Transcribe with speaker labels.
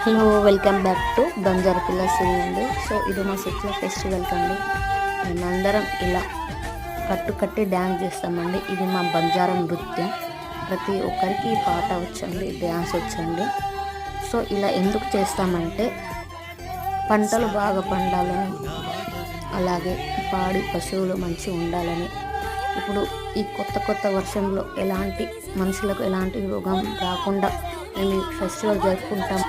Speaker 1: Hello, welcome back to బంజారాపిల్ల అండి. So ఇది మా సిట్లో ఫెస్టివల్ అండి. మేమందరం ఇలా కట్టి డ్యాన్స్ చేస్తామండి. ఇది మా బంజారా నృత్యం. ప్రతి ఒక్కరికి ఈ పాట వచ్చండి, డ్యాన్స్ వచ్చండి. సో ఇలా ఎందుకు చేస్తామంటే పంటలు బాగా పండాలని, అలాగే పాడి పశువులు మంచిగా ఉండాలని. ఇప్పుడు ఈ కొత్త వర్షంలో ఎలాంటి మనుషులకు ఎలాంటి రోగం రాకుండా మేము ఈ ఫెస్టివల్ జరుపుకుంటాం.